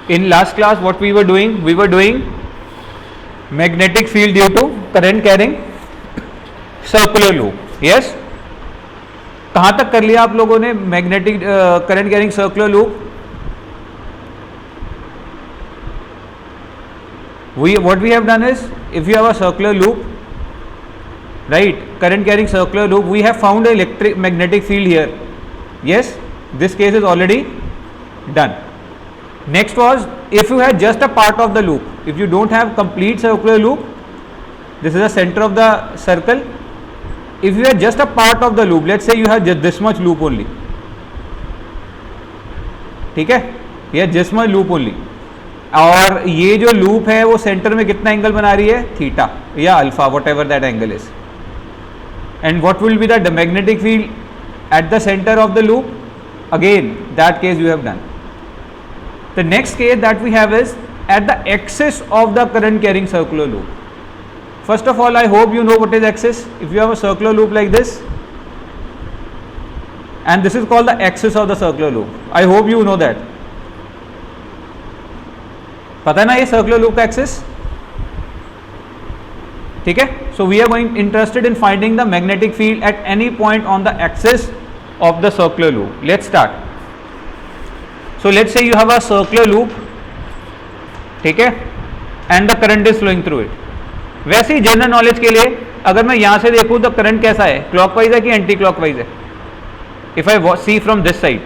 In last class, what we were doing? We were doing magnetic field due to current carrying circular loop. Yes? कहाँ तक कर लिया आप लोगों ने magnetic current carrying circular loop? What we have done is, if you have a circular loop, right, current carrying circular loop, we have found an electric magnetic field here. Yes, this case is already done. Next was, if you had just a part of the loop, if you don't have complete circular loop, this is the center of the circle. If you have just a part of the loop, let's say you have just this much loop only, ठीक है, ये just much loop only, और ये जो loop है वो centre में कितना एंगल बना रही है? थीटा या alpha, whatever that angle is. And what will be the magnetic field at the centre of the loop? Again that case you have done. The next case that we have is at the axis of the current carrying circular loop. First of all, I hope you know what is axis. If you have a circular loop like this and this is called the axis of the circular loop. I hope you know that. पता है ना ये circular loop का axis? ठीक है. So we are going interested in finding the magnetic field at any point on the axis of the circular loop. Let's start. So let's say you have a circular loop, ठीक है, and the current is flowing through it. वैसे ही general knowledge के लिए अगर मैं यहां से देखूं तो करंट कैसा है? क्लॉकवाइज है कि एंटी क्लॉकवाइज है? If I see from this side,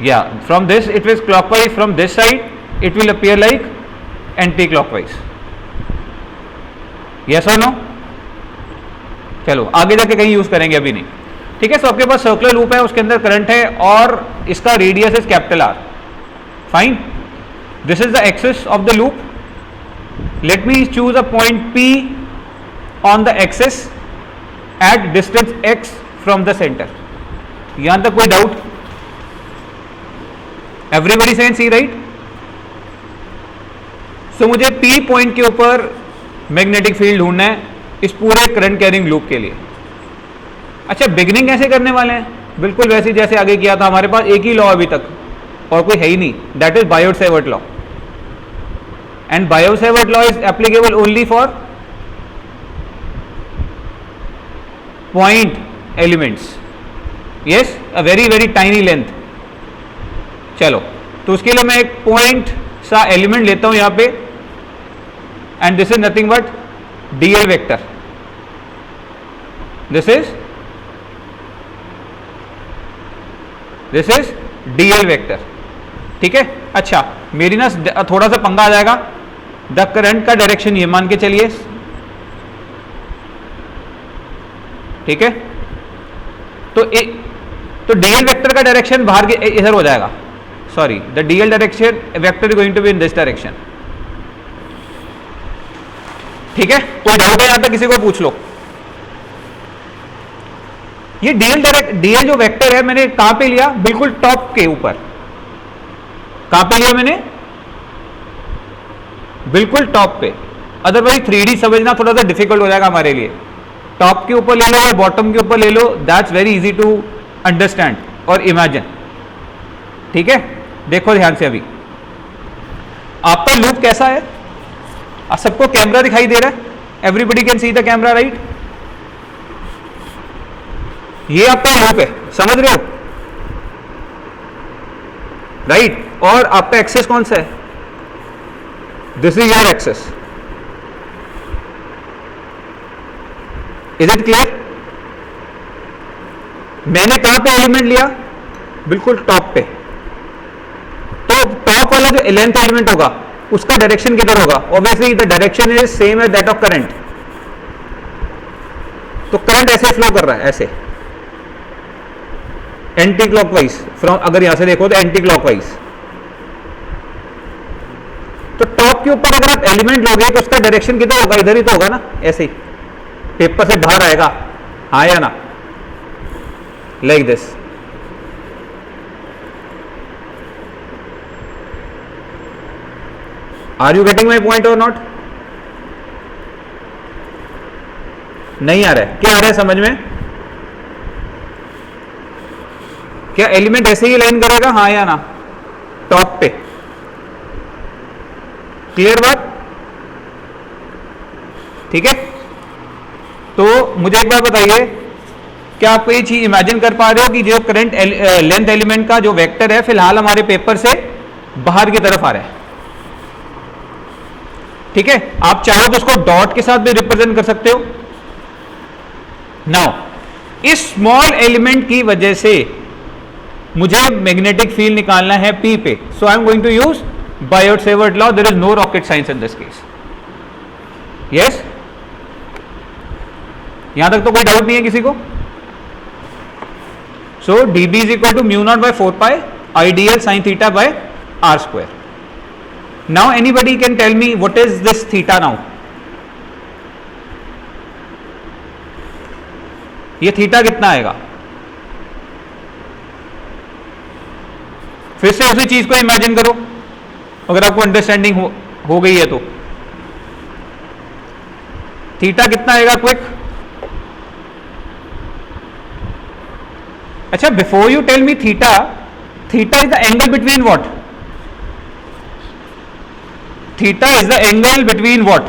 yeah, from this it is clockwise, from this side it will appear like anti-clockwise. Yes or no? चलो आगे जाके कहीं यूज करेंगे, अभी नहीं. ठीक है. सो आपके पास सर्कुलर लूप है, उसके अंदर करंट है और इसका radius is capital R. Fine. This is the axis of the loop. Let me choose a point P on the axis at distance x from the center. यहां तक कोई doubt? Everybody can see, right? So मुझे P point के ऊपर magnetic field ढूंढना है इस पूरे करंट कैरिंग लूप के लिए. अच्छा, बिगिनिंग कैसे करने वाले हैं? बिल्कुल वैसे जैसे आगे किया था. हमारे पास एक ही लॉ अभी तक और कोई है ही नहीं, that is Biot-Savart law. And Biot-Savart law is applicable only for point elements. Yes, a very very tiny length. चलो, तो उसके लिए मैं एक पॉइंट सा एलिमेंट लेता हूं यहां पे, and this is nothing but DL vector. This is DL vector. ठीक है. अच्छा, मेरी ना थोड़ा सा पंगा आ जाएगा. द करंट का डायरेक्शन ये मान के चलिए, ठीक है. तो डीएल वेक्टर का डायरेक्शन बाहर के इधर हो जाएगा. Sorry, the DL direction vector is going to be in this direction. ठीक है. कोई डाउट है यहां तक? किसी को पूछ लो. ये डीएल जो वेक्टर है मैंने कहां पे लिया? बिल्कुल टॉप के ऊपर. कहां पे लिया मैंने? बिल्कुल टॉप पे. अदरवाइज 3D समझना थोड़ा सा डिफिकल्ट हो जाएगा हमारे लिए. टॉप के ऊपर ले लो या बॉटम के ऊपर ले लो, that's very easy to understand और इमेजिन. ठीक है. देखो ध्यान से. अभी आपका लूप कैसा है? सबको कैमरा दिखाई दे रहा है? Everybody can see the camera, right? ये आपका लूप है, समझ रहे हो, राइट? और आपका एक्सेस कौन सा है? This is your axis. Is it clear? मैंने कहां पे एलिमेंट लिया? बिल्कुल टॉप पे. तो टॉप वाला जो लेंथ एलिमेंट होगा उसका डायरेक्शन किधर होगा? Obviously the direction is same as that of current. तो करंट ऐसे फ्लो कर रहा है, ऐसे एंटी क्लॉकवाइज. फ्रॉम अगर यहां से देखो तो एंटी क्लॉकवाइज. तो टॉप के ऊपर अगर आप एलिमेंट लोगे तो उसका डायरेक्शन किधर होगा? इधर ही तो होगा ना, ऐसे ही पेपर से बाहर आएगा. हाँ या ना? Like this. Are you getting my point और नॉट? नहीं आ रहा है? क्या आ रहा है समझ में? क्या एलिमेंट ऐसे ही लाइन करेगा, हाँ या ना, टॉप पे? क्लियर बात? ठीक है, तो मुझे एक बार बताइए, क्या आप ये चीज इमेजिन कर पा रहे हो कि जो करंट लेंथ एलिमेंट का जो वेक्टर है फिलहाल हमारे पेपर से बाहर की तरफ आ रहा है? ठीक है, आप चाहो तो उसको डॉट के साथ भी रिप्रेजेंट कर सकते हो। नाउ इस स्मॉल एलिमेंट की वजह से मुझे मैग्नेटिक फील्ड निकालना है P पे, so I am going to use Biot Savart law. There is no rocket science in this case. Yes, यहां तक तो कोई डाउट नहीं है किसी को? So dB is equal to mu not by 4 pi IDL sin theta by r square. Now anybody can tell me what is this theta now? ये theta कितना आएगा? फिर से उसी चीज को इमेजिन करो, अगर आपको अंडरस्टैंडिंग हो गई है तो। थीटा कितना आएगा क्विक? अच्छा, before you tell me theta, theta is the angle between what? Theta is the angle between what?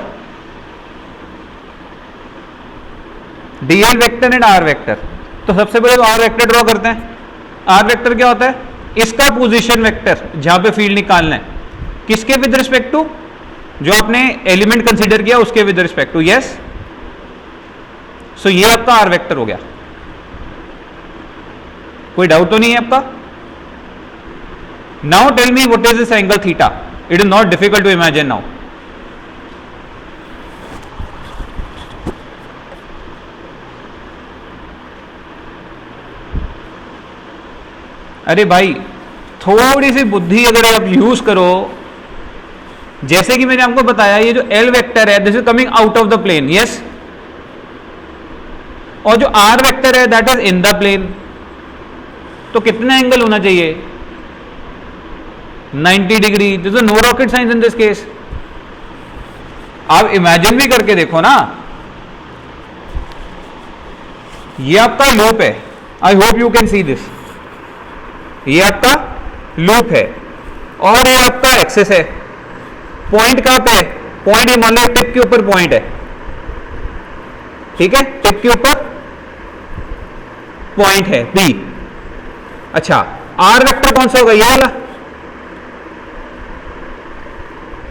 DL vector and R vector. तो सबसे पहले तो आर वेक्टर ड्रॉ करते हैं। आर वेक्टर क्या होता है? इसका पोजीशन वेक्टर जहां पे फील्ड निकालना है, किसके विद रिस्पेक्ट टू? जो आपने एलिमेंट कंसीडर किया उसके विद रिस्पेक्ट टू। यस, सो ये आपका आर वेक्टर हो गया। कोई डाउट तो नहीं है आपका? Now tell me what is this angle theta? It is not difficult to imagine now. अरे भाई, थोड़ी सी बुद्धि अगर आप यूज करो, जैसे कि मैंने आपको बताया, ये जो एल वेक्टर है this is coming out of the plane. Yes, और जो आर वेक्टर है that is in the plane. तो कितना एंगल होना चाहिए? 90 degree. This is no rocket science in this case. आप इमेजिन भी करके देखो ना। ये आपका लूप है, I hope you can see this. ये आपका लूप है और ये आपका एक्सेस है। पॉइंट कहां पे है? पॉइंट ये मान लो टिप के ऊपर पॉइंट है, ठीक है, टिप के ऊपर पॉइंट है P। अच्छा, आर वेक्टर कौन सा होगा? ये वाला,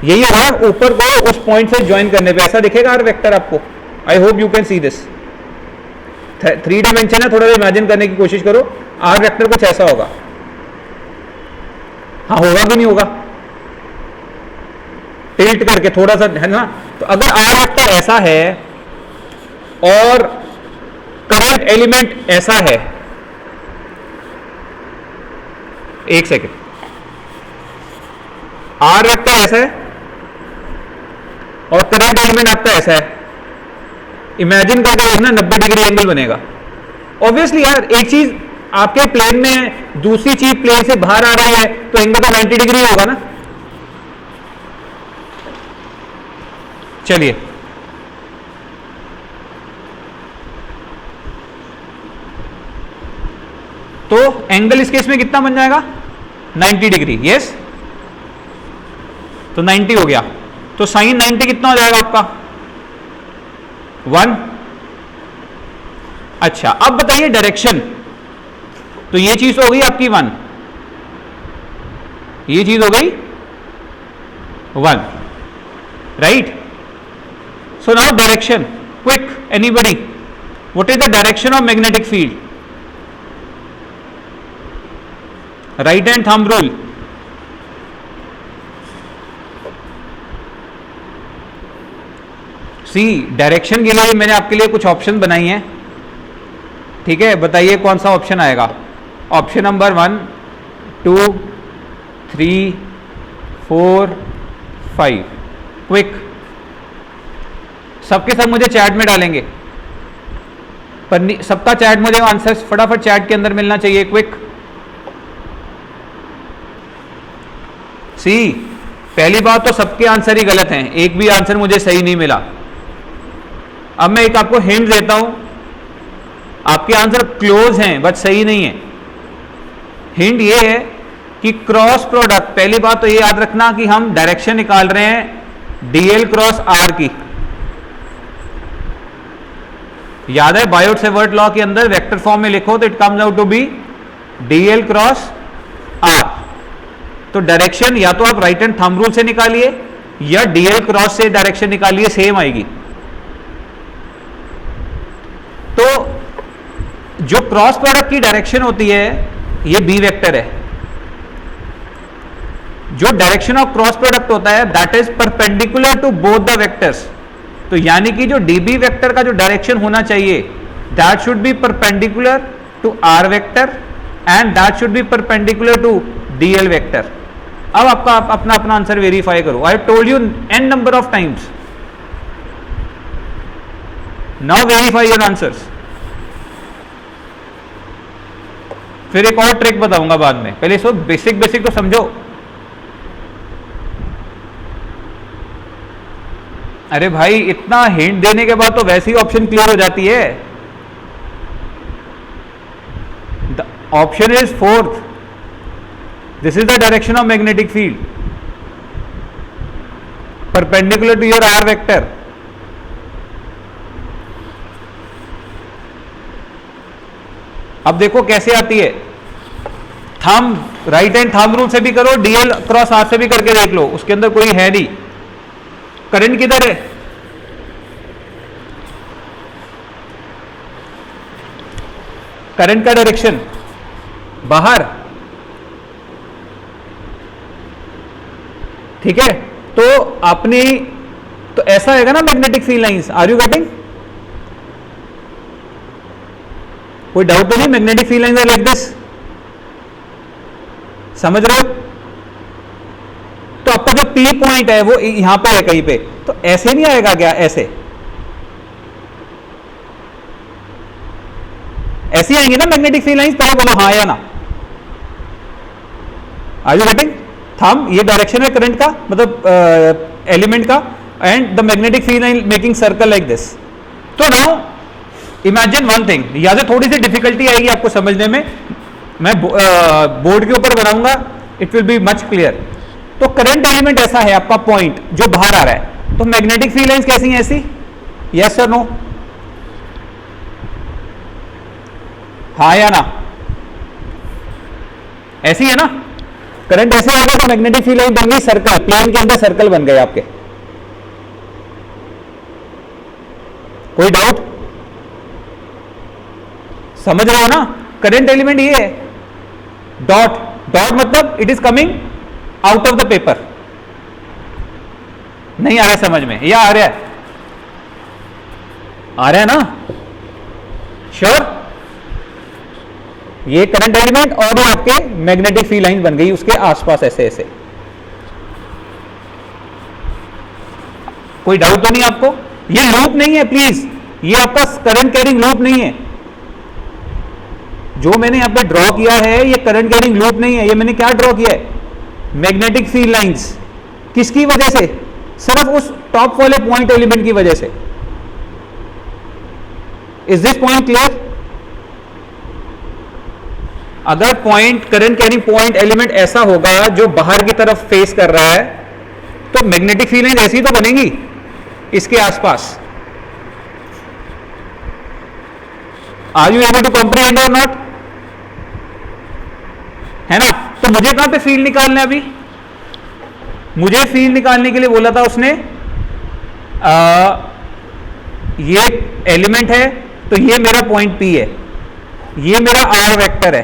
यही होगा ऊपर को उस पॉइंट से ज्वाइन करने पे ऐसा दिखेगा आर वेक्टर आपको। आई hope you can see this. 3 dimension है, थोड़ा सा इमेजिन करने की कोशिश करो। आर वेक्टर कुछ ऐसा होगा। हाँ, होगा कि नहीं होगा? टिल्ट करके थोड़ा सा, है ना? तो अगर आर वेक्टर ऐसा है और करंट एलिमेंट ऐसा है, एक सेकेंड, आर वेक्टर ऐसा है और करंट एलिमेंट आपका ऐसा है, इमेजिन करके देखना 90 डिग्री एंगल बनेगा। ऑब्वियसली यार, एक चीज आपके प्लेन में दूसरी चीज प्लेन से बाहर आ रही है तो एंगल तो 90 डिग्री होगा ना। चलिए, तो एंगल इस केस में कितना बन जाएगा? 90 डिग्री। यस, तो 90 हो गया। तो साइन 90 कितना हो जाएगा आपका? 1। अच्छा, अब बताइए डायरेक्शन। तो ये चीज हो गई आपकी 1, ये चीज हो गई 1, right? So now direction, quick, anybody, what is the direction of magnetic field? Right hand thumb rule. See, direction के लिए मैंने आपके लिए कुछ ऑप्शन बनाई हैं, ठीक है? बताइए कौन सा ऑप्शन आएगा? Option number 1, 2, 3, 4, 5। क्विक, सबके सब मुझे चैट में डालेंगे, पर सबका चैट मुझे आंसर फटाफट चैट के अंदर मिलना चाहिए। क्विक। सी, पहली बात तो सबके आंसर ही गलत हैं, एक भी आंसर मुझे सही नहीं मिला। अब मैं एक आपको हिंट देता हूं, आपके आंसर क्लोज हैं बट सही नहीं है। हिंट ये है कि क्रॉस प्रोडक्ट, पहली बात तो ये याद रखना कि हम डायरेक्शन निकाल रहे हैं डीएल क्रॉस आर की। याद है बायोट सेवर्ट लॉ के अंदर वेक्टर फॉर्म में लिखो तो it comes out to be DL cross R. तो डायरेक्शन या तो आप राइट हैंड थंब रूल से निकालिए या डीएल क्रॉस से डायरेक्शन निकालिए, सेम आएगी। तो जो क्रॉस प्रोडक्ट की डायरेक्शन होती है ये बी वेक्टर है। जो डायरेक्शन ऑफ क्रॉस प्रोडक्ट होता है that is perpendicular to both the vectors. तो यानी कि जो डीबी वेक्टर का जो डायरेक्शन होना चाहिए that should be perpendicular to R vector and that should be perpendicular to DL vector. अब आपका अपना अपना आंसर वेरीफाई करो। I told you N number of times, now verify your answers. फिर एक और ट्रिक बताऊंगा बाद में, पहले इसको बेसिक बेसिक तो समझो। अरे भाई इतना हिंट देने के बाद तो वैसे ही ऑप्शन क्लियर हो जाती है। The option is fourth, this is the direction of magnetic field perpendicular to your R vector. अब देखो कैसे आती है, thumb right hand thumb rule से भी करो, डीएल क्रॉस आर से भी करके देख लो, उसके अंदर कोई है नहीं। करंट किधर है, करंट का डायरेक्शन बाहर, ठीक है। तो अपनी तो ऐसा आएगा ना magnetic field lines, are you getting? कोई डाउट तो नहीं? Magnetic field lines are like this, समझ रहे हो? तो आपका जो पी पॉइंट है वो यहां पे है कहीं पे, तो ऐसे नहीं आएगा क्या? ऐसे ऐसी आएंगे ना मैग्नेटिक फील्ड लाइंस? पहले बोलो हाँ या ना। Are you getting? थंब ये डायरेक्शन है करंट का, मतलब एलिमेंट का, and the magnetic field line making circle like this. तो नाउ इमेजिन वन थिंग, यहां से थोड़ी सी डिफिकल्टी आएगी आपको समझने में, मैं बोर्ड के ऊपर बनाऊंगा, it will be much clear. तो करंट एलिमेंट ऐसा है आपका पॉइंट जो बाहर आ रहा है, तो मैग्नेटिक फील्ड लाइंस कैसी हैं? ऐसी, यस और नो, हाँ या ना? ऐसी है ना? करंट ऐसे आएगा तो मैग्नेटिक फील्ड लाइन बन गई सर्कल, प्लेन के अंदर सर्कल बन गए आपके। कोई डाउट? समझ रहे हो ना? करंट एलिमेंट ये है, डॉट, डॉट मतलब it is coming out of the paper. नहीं आ रहा है समझ में, या आ रहा है? आ रहा है ना? श्योर? ये करंट एलिमेंट और ये आपके मैग्नेटिक फील्ड लाइन बन गई उसके आसपास ऐसे ऐसे। कोई डाउट तो नहीं आपको? ये लूप नहीं है प्लीज, ये आपका करंट कैरिंग लूप नहीं है। जो मैंने यहां पे ड्रॉ किया है ये करंट कैरिंग लूप नहीं है। ये मैंने क्या ड्रॉ किया है? Magnetic field lines. किसकी वजह से? सिर्फ उस टॉप वाले पॉइंट एलिमेंट की वजह से। Is this point clear? अगर point current carrying point element ऐसा होगा जो बाहर की तरफ फेस कर रहा है तो मैग्नेटिक फील्ड लाइन ऐसी तो बनेगी इसके आसपास। Are you able to comprehend और नॉट? है ना? तो मुझे कहां पे फील्ड निकालना है? अभी मुझे फील्ड निकालने के लिए बोला था उसने, ये एलिमेंट है तो ये मेरा पॉइंट P है, ये मेरा R वेक्टर है,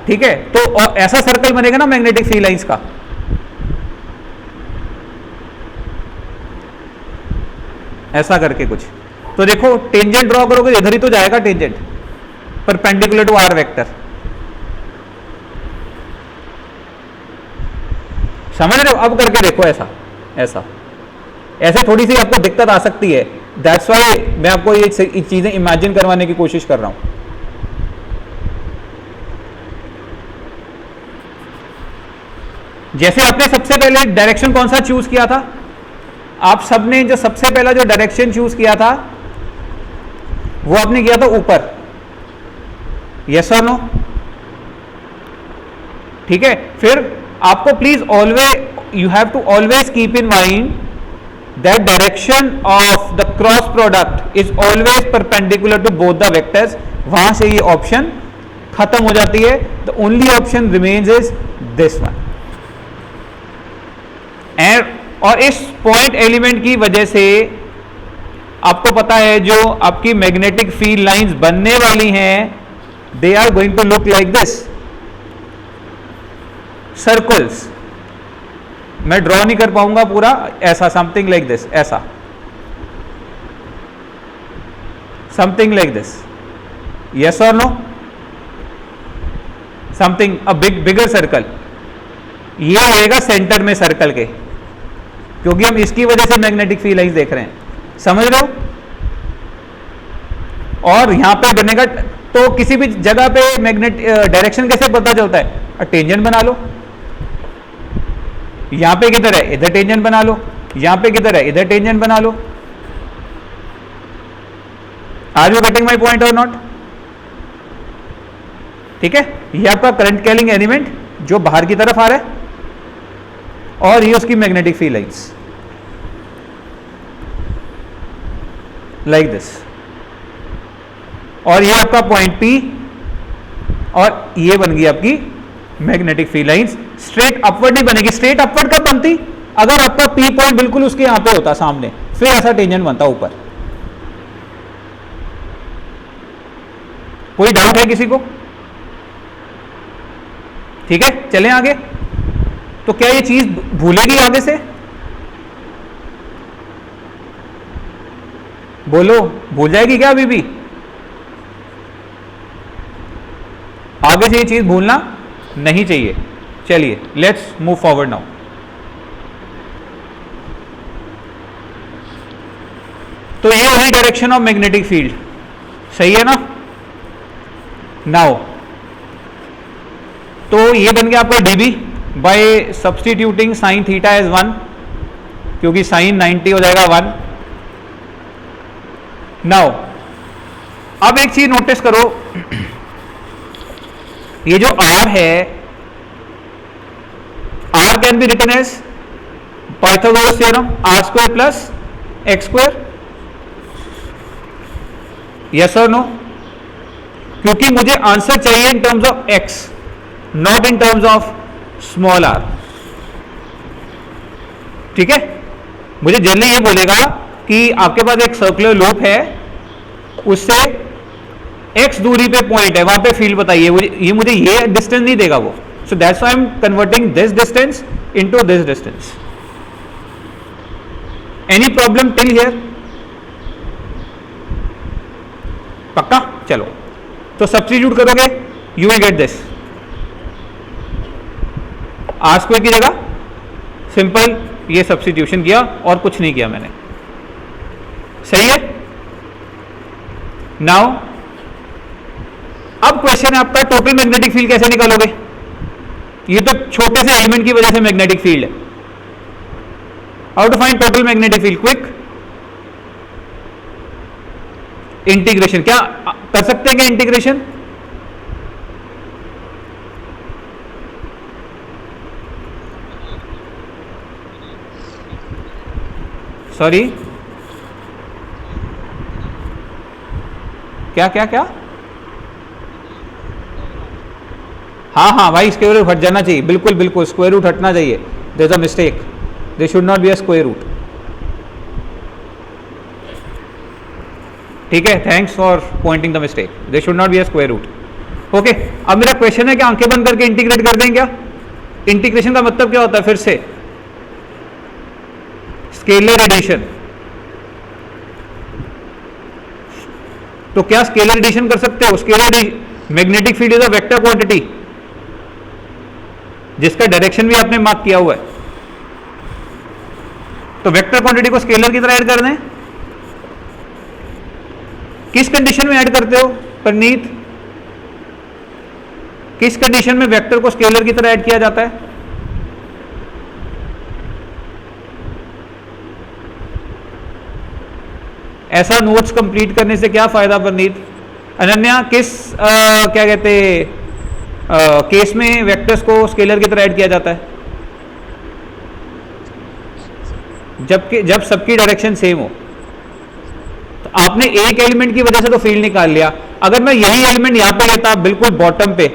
ठीक है। तो ऐसा सर्कल बनेगा ना मैग्नेटिक फील्ड लाइंस का। ऐसा करके कुछ, तो देखो टेंजेंट ड्रॉ करोगे इधर ही तो जाएगा tangent, perpendicular to R vector. समझ रहे हो? अब करके देखो ऐसा ऐसा, ऐसे थोड़ी सी आपको दिक्कत आ सकती है, दैट्स वाई मैं आपको ये चीजें इमेजिन करवाने की कोशिश कर रहा हूं। जैसे आपने सबसे पहले डायरेक्शन कौन सा चूज किया था? आप सबने जो सबसे पहला जो डायरेक्शन चूज किया था वो आपने किया था ऊपर, यस और नो? ठीक है, फिर आपको please always you have to always keep in mind that direction of the cross product is always perpendicular to both the vectors. वहां से ये ऑप्शन खत्म हो जाती है। The only option remains is this one. और इस पॉइंट एलिमेंट की वजह से आपको पता है जो आपकी मैग्नेटिक फील्ड लाइंस बनने वाली हैं, they are going to look like this, circles. मैं ड्रॉ नहीं कर पाऊंगा पूरा, ऐसा समथिंग लाइक दिस, ऐसा समथिंग लाइक दिस, यस और नो? Something a bigger circle. ये रहेगा सेंटर में सर्कल के, क्योंकि हम इसकी वजह से मैग्नेटिक फील्ड लाइंस देख रहे हैं, समझ रहे हो? और यहां पे बनेगा, तो किसी भी जगह पे मैग्नेट डायरेक्शन कैसे पता चलता है? टेंजेंट बना लो। यहां पे किधर है, इधर टेंजेंट बना लो, यहां पे किधर है, इधर टेंजेंट बना लो। Are you getting my point और नॉट? ठीक है, ये आपका करंट कैरिंग एलिमेंट जो बाहर की तरफ आ रहा है, और ये उसकी magnetic field lines like this, और ये आपका पॉइंट P, और ये बन गई आपकी magnetic field lines. Straight upward नहीं बनेगी। स्ट्रेट अपवर्ड कब बनती? अगर आपका P पॉइंट बिल्कुल उसके यहां पे होता सामने, फिर ऐसा टेंजेंट बनता ऊपर। कोई डाउट है किसी को? ठीक है, चलें आगे। तो क्या ये चीज भूलेगी आगे से? बोलो, भूल जाएगी क्या अभी भी? आगे से ये चीज भूलना नहीं चाहिए। चलिए, लेट्स मूव फॉरवर्ड नाउ। तो ये है डायरेक्शन ऑफ मैग्नेटिक फील्ड, सही है ना? नाउ तो ये बन गया आपका dB by substituting sine theta as 1, क्योंकि साइन 90 हो जाएगा 1। नाउ अब एक चीज नोटिस करो, ये जो R है, R can be written as Pythagoras theorem, R square plus X square, yes और नो? क्योंकि मुझे आंसर चाहिए in terms of x, not in terms of small r। ठीक है, मुझे जनरली ये बोलेगा कि आपके पास एक सर्कुलर लूप है, उससे x दूरी पे पॉइंट है, वहां पे फील्ड बताइए, ये मुझे ये डिस्टेंस नहीं देगा वो। So that's why I am converting this distance into this distance. Any problem till here? पक्का? चलो, तो सब्स्टिट्यूट करोगे, you will get this. R square की जगह सिंपल ये सब्स्टिट्यूशन किया और कुछ नहीं किया मैंने, सही है? नाउ अब क्वेश्चन है आपका, टोटल मैग्नेटिक फील्ड कैसे निकालोगे? ये तो छोटे से एलिमेंट की वजह से मैग्नेटिक फील्ड है। How to find total magnetic field? Quick integration. क्या कर सकते हैं क्या इंटीग्रेशन? सॉरी, क्या क्या क्या? हाँ हाँ भाई, स्क्वायर रूट हट जाना चाहिए, बिल्कुल बिल्कुल स्क्वायर रूट हटना चाहिए। There is a mistake, they should not be a square root. ठीक है, thanks for pointing the mistake, they should not be a square root. Okay, अब मेरा क्वेश्चन है कि आंखें बंद करके इंटीग्रेट कर दें क्या? इंटीग्रेशन का मतलब क्या होता है? फिर से स्केलर एडिशन। तो क्या स्केलर एडिशन कर सकते हो? Scalar magnetic field is a vector quantity जिसका डायरेक्शन भी आपने मार्क किया हुआ है। तो वेक्टर क्वांटिटी को स्केलर की तरह ऐड कर दें। किस कंडीशन में ऐड करते हो परनीत? किस कंडीशन में वेक्टर को स्केलर की तरह ऐड किया जाता है? ऐसा नोट्स कंप्लीट करने से क्या फायदा परनीत? अनन्या, किस क्या कहते केस में वेक्टर्स को स्केलर की तरह ऐड किया जाता है? जब सबकी डायरेक्शन सेम हो। तो आपने एक एलिमेंट की वजह से तो फील्ड निकाल लिया, अगर मैं यही एलिमेंट यहां पे लेता बिल्कुल बॉटम पे,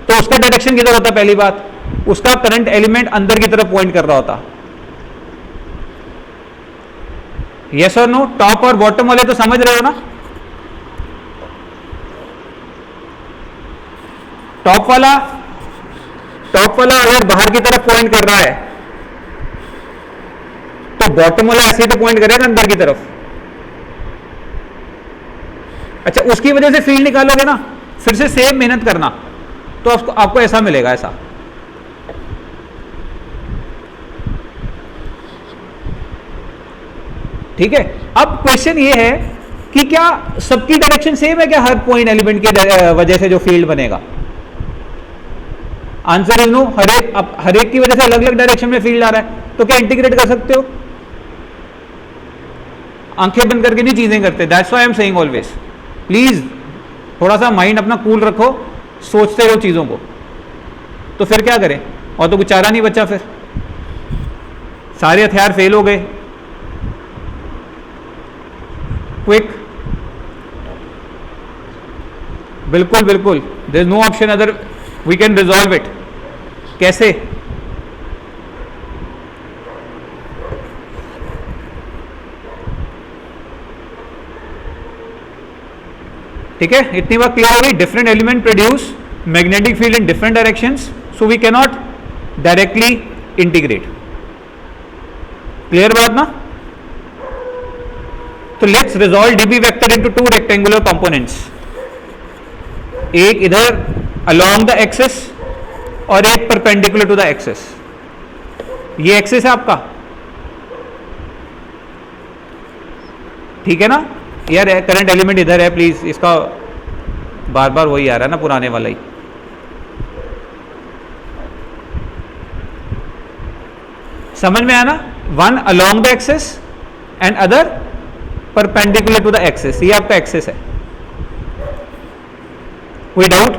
तो उसका डायरेक्शन किधर होता? पहली बात, उसका करंट एलिमेंट अंदर की तरफ पॉइंट कर रहा होता। यस और नो? टॉप और बॉटम वाले तो समझ रहे हो ना? टॉप वाला अगर बाहर की तरफ पॉइंट कर रहा है तो बॉटम वाला ऐसे ही तो पॉइंट करेगा अंदर की तरफ। अच्छा, उसकी वजह से फील्ड निकालोगे ना, फिर से सेम मेहनत करना, तो आपको ऐसा मिलेगा, ऐसा। ठीक है। अब क्वेश्चन ये है कि क्या सबकी डायरेक्शन सेम है क्या हर पॉइंट एलिमेंट की वजह से जो फील्ड बनेगा? Answer is no. हर एक की वजह से अलग अलग डायरेक्शन में फील्ड आ रहा है, तो क्या इंटीग्रेट कर सकते हो? आंखें बंद करके नहीं चीजें करते। That's why I am saying always, please थोड़ा सा माइंड अपना कूल रखो, सोचते रहो चीजों को। तो फिर क्या करें? और तो कुछ चारा नहीं बचा, फिर सारे हथियार फेल हो गए। क्विक, बिल्कुल बिल्कुल, there is no option other, we can resolve it. कैसे? ठीक है, इतनी बात क्लियर हो गई। Different element produce magnetic field in different directions, so we can not directly integrate. Clear बात ना? तो let's resolve DB vector into two rectangular components, एक इधर अलोंग द एक्सिस और एक परपेंडिकुलर टू द एक्सिस। ये एक्सिस है आपका, ठीक है ना यार? करंट एलिमेंट इधर है, प्लीज इसका बार बार वही आ रहा है ना, पुराने वाला ही। समझ में आया ना? One along the axis and other perpendicular to the axis. ये आपका एक्सिस है। कोई डाउट?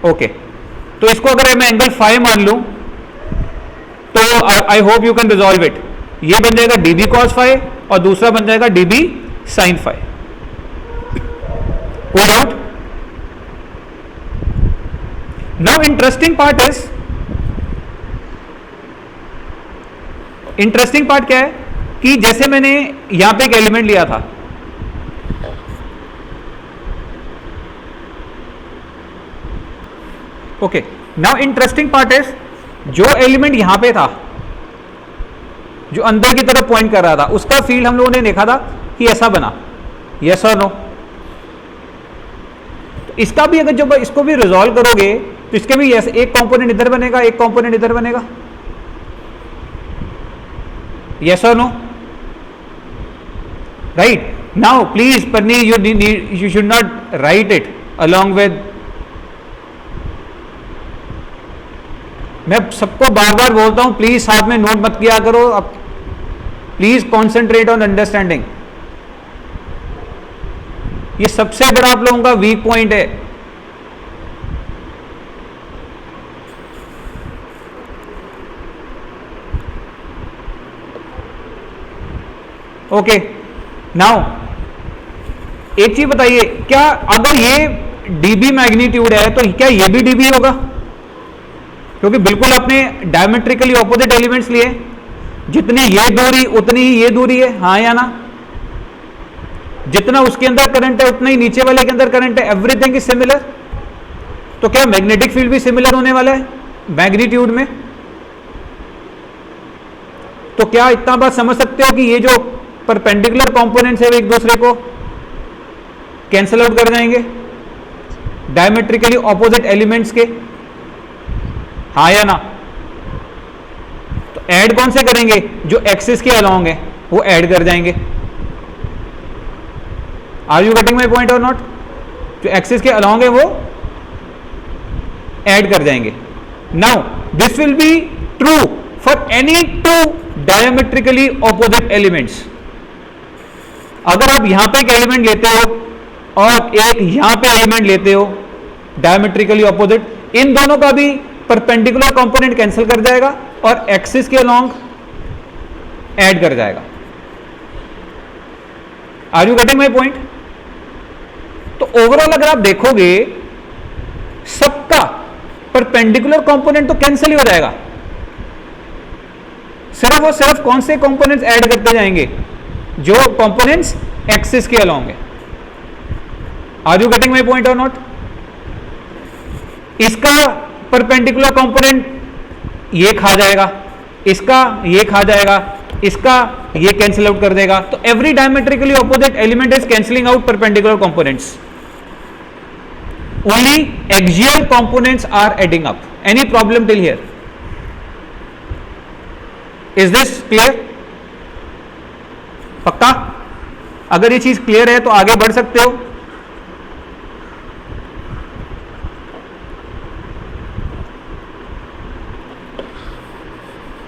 ओके, तो इसको अगर मैं एंगल फाई मान लूं तो आई hope you can resolve it. ये बन जाएगा डीबी कॉस फाई और दूसरा बन जाएगा डीबी साइन फाई। कोई डाउट? नाउ इंटरेस्टिंग पार्ट क्या है कि जैसे मैंने यहां पे एक एलिमेंट लिया था, okay, now interesting part is जो एलिमेंट यहां पे था, जो अंदर की तरफ पॉइंट कर रहा था, उसका फील्ड हम लोगों ने देखा था कि ऐसा बना। यस और नो? तो इसका भी अगर जब इसको भी रिजॉल्व करोगे तो इसके भी यस, एक कंपोनेंट इधर बनेगा, एक कंपोनेंट इधर बनेगा। यस और नो? राइट। नाउ प्लीज पन्नी, you should not right it along with. मैं सबको बार बार बोलता हूं, प्लीज साथ में नोट मत किया करो। अब प्लीज कॉन्सेंट्रेट ऑन अंडरस्टैंडिंग। ये सबसे बड़ा आप लोगों का वीक पॉइंट है। ओके, नाउ एक चीज बताइए, क्या अगर ये डीबी मैग्नीट्यूड है तो क्या ये भी डीबी होगा? क्योंकि बिल्कुल आपने डायमेट्रिकली ऑपोजिट एलिमेंट्स लिए, जितनी ये दूरी उतनी ही ये दूरी है, हाँ या ना? जितना उसके अंदर करंट है उतना ही नीचे वाले के अंदर करंट है, एवरीथिंग इज सिमिलर। तो क्या मैग्नेटिक फील्ड भी सिमिलर होने वाला है मैग्नीट्यूड में? तो क्या इतना बात समझ सकते हो कि ये जो परपेंडिकुलर कंपोनेंट्स है वो एक दूसरे को कैंसिल आउट कर जाएंगे डायमेट्रिकली ऑपोजिट एलिमेंट्स के, हाँ या ना? तो ऐड कौन से करेंगे? जो एक्सिस के अलोंग है वो ऐड कर जाएंगे। Are you getting my point और नॉट? जो एक्सिस के अलोंग है वो ऐड कर जाएंगे। Now this will be true for any two diametrically opposite elements, अगर आप यहां पे एक एलिमेंट लेते हो और एक यहां पे एलिमेंट लेते हो डायमेट्रिकली ऑपोजिट, इन दोनों का भी परपेंडिकुलर कंपोनेंट कैंसिल कर जाएगा और एक्सिस के अलोंग ऐड कर जाएगा। Are you getting my point? तो ओवरऑल अगर आप देखोगे सबका परपेंडिकुलर कंपोनेंट तो कैंसिल ही हो जाएगा, सिर्फ और सिर्फ कौन से कंपोनेंट्स ऐड करते जाएंगे? जो कंपोनेंट्स एक्सिस के अलोंग है। Are you getting my point और नॉट? इसका परपेंडिकुलर कंपोनेंट ये खा जाएगा, इसका ये खा जाएगा, इसका ये कैंसिल आउट कर देगा। तो every diametrically opposite element is cancelling out perpendicular components, only axial components are adding up. Any problem till here? Is this clear? पक्का? अगर ये चीज क्लियर है तो आगे बढ़ सकते हो।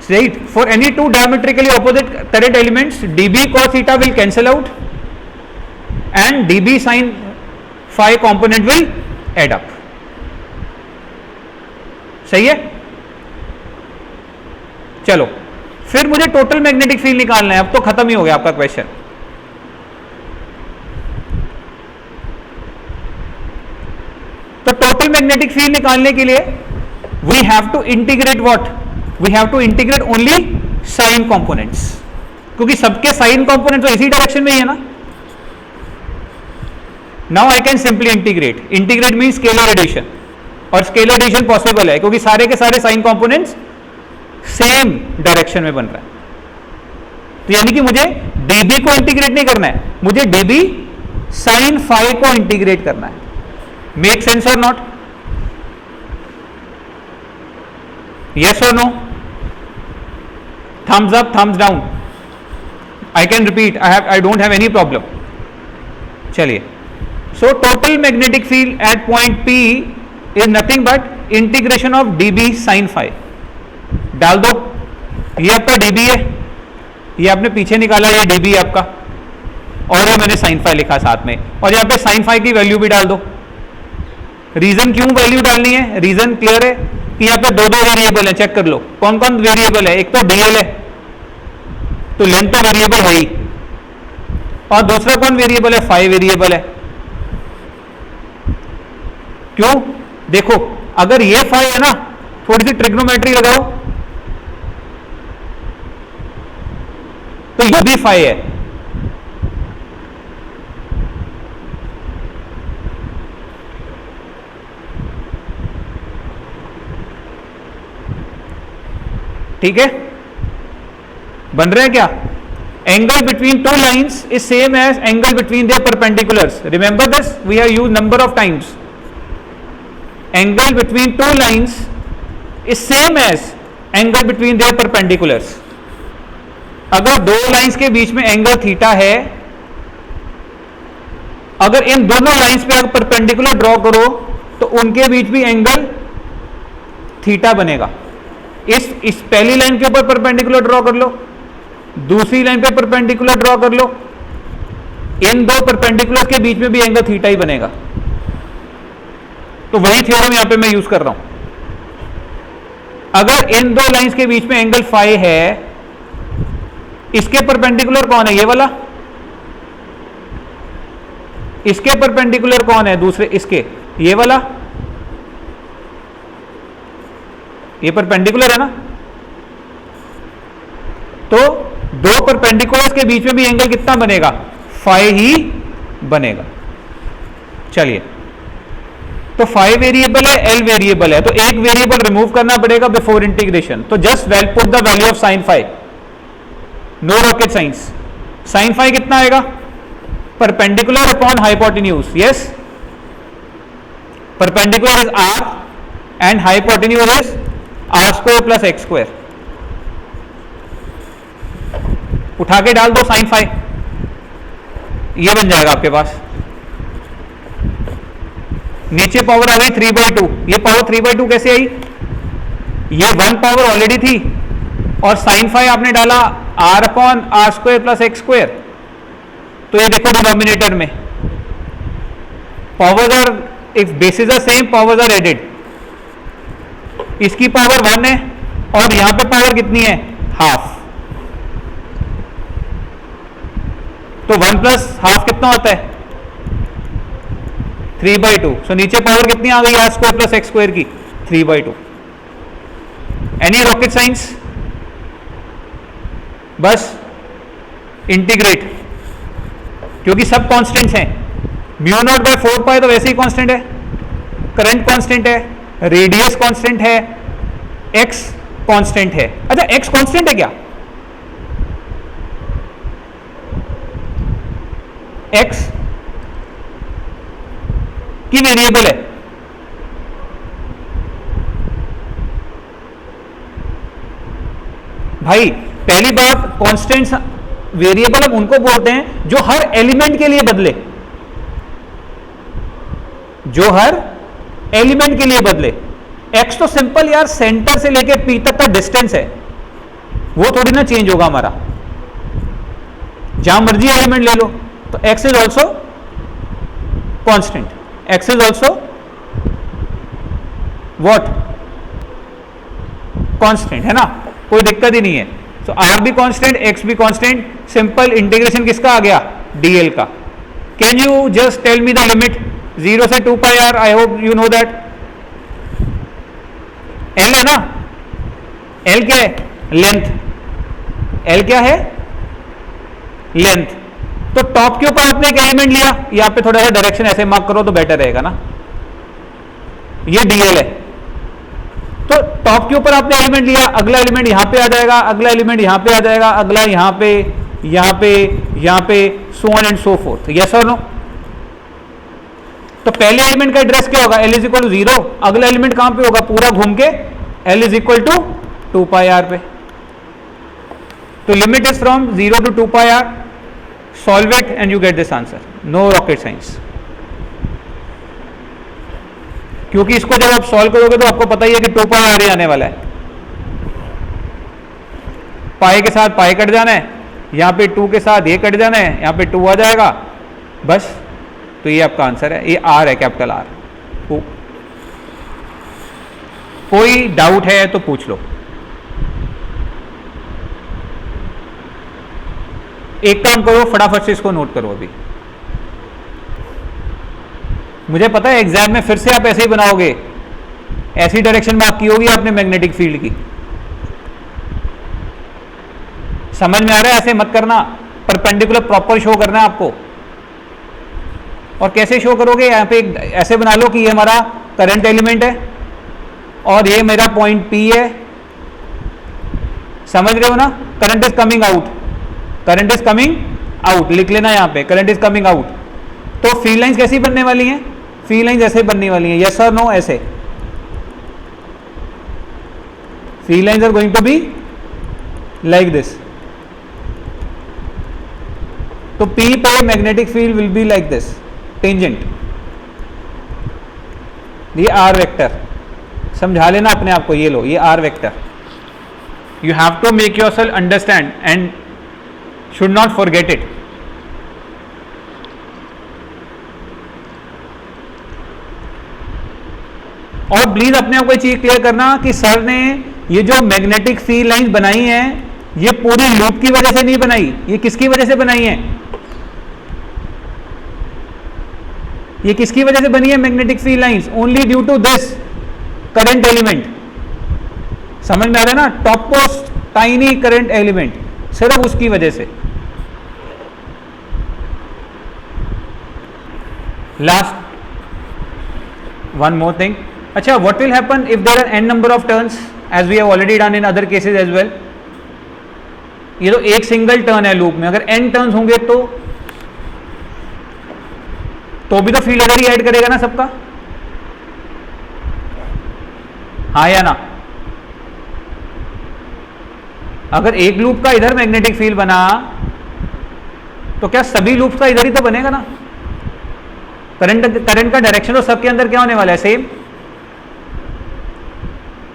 Right? For any two diametrically opposite turret elements, dB cos theta will cancel out and dB sin phi component will add up. सही है? चलो फिर मुझे टोटल मैग्नेटिक फील्ड निकालना है। अब तो खत्म ही हो गया आपका क्वेश्चन। तो टोटल मैग्नेटिक फील्ड निकालने के लिए we have to integrate what? We have to integrate only sine components, क्योंकि सबके साइन कंपोनेंट तो इसी डायरेक्शन में ही है ना। Now I can simply integrate. Integrate mean scalar addition, और स्केलर एडिशन पॉसिबल है क्योंकि सारे के सारे साइन कंपोनेंट्स सेम डायरेक्शन में बन रहा है। तो यानी कि मुझे dB को इंटीग्रेट नहीं करना है, मुझे dB साइन फाई को इंटीग्रेट करना है। मेक सेंस और not? Yes or no? Thumbs up, thumbs down. I can repeat. I don't have any problem. चलिए, so total magnetic field at point P is nothing but integration of dB sin phi. डाल दो। ये आपका dB है, ये आपने पीछे निकाला, ये dB है आपका, और ये मैंने sin phi लिखा साथ में, और यहाँ पे sin phi की वैल्यू भी डाल दो। रीजन क्यों वैल्यू डालनी है? रीजन क्लियर है कि यहाँ पे दो वेरिएबल है। चेक कर लो कौन कौन वेरिएबल है। एक तो dl है, तो लेंथ तो वेरिएबल है ही, और दूसरा कौन वेरिएबल है? फाई वेरिएबल है। क्यों? देखो अगर ये फाई है ना, थोड़ी सी ट्रिग्नोमेट्री लगाओ तो ये भी फाई है। ठीक है, बन रहा है क्या? Angle between two lines is same as angle between their perpendiculars. Remember this, we have used number of times. Angle between two lines is same as angle between their perpendiculars. अगर दो lines के बीच में angle theta है, अगर इन दोनों lines पे अगर perpendicular draw करो तो उनके बीच भी एंगल थीटा बनेगा। इस पहली लाइन के ऊपर परपेंडिकुलर ड्रॉ कर लो, दूसरी लाइन पे परपेंडिकुलर ड्रॉ कर लो, इन दो परपेंडिकुलर के बीच में भी एंगल थीटा ही बनेगा। तो वही थ्योरम यहां पे मैं यूज कर रहा हूं। अगर इन दो लाइंस के बीच में एंगल फाई है, इसके परपेंडिकुलर कौन है? ये वाला। इसके परपेंडिकुलर कौन है? दूसरे इसके, ये वाला। ये परपेंडिकुलर है ना, तो दो परपेंडिकुलर्स के बीच में भी एंगल कितना बनेगा? फाई ही बनेगा। चलिए, तो फाई वेरिएबल है, एल वेरिएबल है, तो एक वेरिएबल रिमूव करना पड़ेगा बिफोर इंटीग्रेशन। तो just well put the value of sine phi, no rocket science. Sine phi कितना आएगा? Perpendicular upon hypotenuse. Yes, perpendicular is R and hypotenuse is R square plus X square. उठा के डाल दो sine phi, ये बन जाएगा आपके पास। नीचे पावर आ गई 3/2। ये पावर 3/2 कैसे आई? ये 1 पावर ऑलरेडी थी, और साइन फाई आपने डाला r upon R square plus X square, तो ये देखो डिनोमिनेटर में powers are, if basis are same powers are added, इसकी पावर 1 है और यहां पे पावर कितनी है, हाफ, तो 1 प्लस हाफ कितना होता है 3/2। सो नीचे पावर कितनी आ गई R square plus X square की 3/2। एनी रॉकेट साइंस, बस इंटीग्रेट, क्योंकि सब कांस्टेंट्स हैं, म्यू नॉट बाय 4 पाई तो वैसे ही कांस्टेंट है, करंट कांस्टेंट है, रेडियस कांस्टेंट है, एक्स कांस्टेंट है। अच्छा एक्स कांस्टेंट है क्या, एक्स की वेरिएबल है, भाई पहली बात कांस्टेंट्स वेरिएबल हम उनको बोलते हैं जो हर एलिमेंट के लिए बदले, जो हर एलिमेंट के लिए बदले। एक्स तो सिंपल यार सेंटर से लेके पी तक का डिस्टेंस है, वो थोड़ी ना चेंज होगा हमारा, जहां मर्जी एलिमेंट ले लो, तो X is also constant, X is also what constant, है ना, कोई दिक्कत ही नहीं है। सो आर भी कांस्टेंट, एक्स भी कांस्टेंट, सिंपल इंटीग्रेशन किसका आ गया, डीएल का। Can you just tell me the limit 0 से 2 pi R, I hope you know that. L है ना, एल क्या है, लेंथ, एल क्या है, लेंथ। तो टॉप के ऊपर आपने एक एलिमेंट लिया, यहां पे थोड़ा सा डायरेक्शन ऐसे मार्क करो तो बेटर रहेगा ना, ये डीएल है। तो टॉप के ऊपर आपने एलिमेंट लिया, अगला एलिमेंट यहां पे आ जाएगा, अगला एलिमेंट यहां पे आ जाएगा, अगला यहां पे, यहां पे, यहां पे, so on and so fourth, yes और नो। तो पहले एलिमेंट का एड्रेस क्या होगा, एल इज इक्वल टू 0, अगला एलिमेंट कहां पे होगा, पूरा घूम के L is equal to 2 pi R पे। तो limit is from 0 to 2 pi R, solve it and you get this answer, no rocket science. क्योंकि इसको जब आप सॉल्व करोगे तो आपको पता ही है कि 2 पाई आर ही आने वाला है, पाई के साथ पाई कट जाना है, यहां पे 2 के साथ ये कट जाना है, यहां पे 2 आ जाएगा, बस। तो ये आपका आंसर है, ये आर है, कैपिटल आर। कोई डाउट है तो पूछ लो। एक काम करो, फटाफट से इसको नोट करो। अभी मुझे पता है एग्जाम में फिर से आप ऐसे ही बनाओगे, ऐसी डायरेक्शन मार्क की होगी आपने मैग्नेटिक फील्ड की, समझ में आ रहा है, ऐसे मत करना, परपेंडिकुलर प्रॉपर शो करना है आपको। और कैसे शो करोगे, यहां पे ऐसे बना लो कि ये हमारा करंट एलिमेंट है और ये मेरा पॉइंट P है, समझ रहे हो ना, current is coming out, current is coming out, लिख लेना यहां पे, करंट इज कमिंग आउट। तो फील्ड लाइंस कैसी बनने वाली हैं, फील्ड लाइंस ऐसे बनने वाली हैं, यस और नो, ऐसे field lines are going to be like this. तो P पे magnetic field will be like this, tangent, ये आर वेक्टर, समझा लेना अपने आप को, ये लो, ये are vector. You have to make yourself understand and should not forget it. और प्लीज अपने आप को चीज क्लियर करना कि सर ने ये जो मैग्नेटिक फील्ड लाइंस बनाई हैं, ये पूरी लूप की वजह से नहीं बनाई, ये किसकी वजह से बनाई है, ये किसकी वजह से बनी है magnetic field lines, only due to this current element. समझ में आ रहा है ना, top most tiny current element, सिर्फ उसकी वजह से। लास्ट वन मोर थिंग, अच्छा, what will happen if there are n number of turns, as we have already done in other cases as well. ये तो एक सिंगल टर्न है loop में, अगर n टर्न्स होंगे तो भी तो फील्ड इधर ही ऐड करेगा ना सबका, हाँ या ना। अगर एक लूप का इधर मैग्नेटिक फील्ड बना तो क्या सभी लूप्स का इधर ही तो बनेगा ना, करंट का डायरेक्शन तो सबके अंदर क्या होने वाला है, सेम।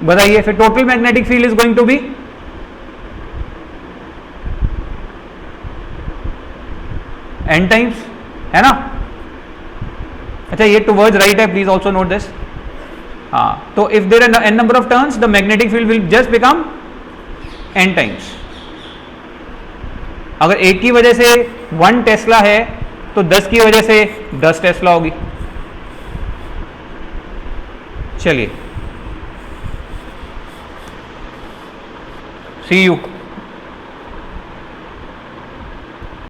बताइए फिर total magnetic field is going to be N times, है ना। अच्छा ये टुवर्ड्स राइट है, प्लीज ऑल्सो नोट दिस। हाँ, तो if there are N number of turns the magnetic field will just become N times. अगर एक की वजह से 1 टेस्ला है तो 10 की वजह से 10 टेस्ला होगी। चलिए, सी यू।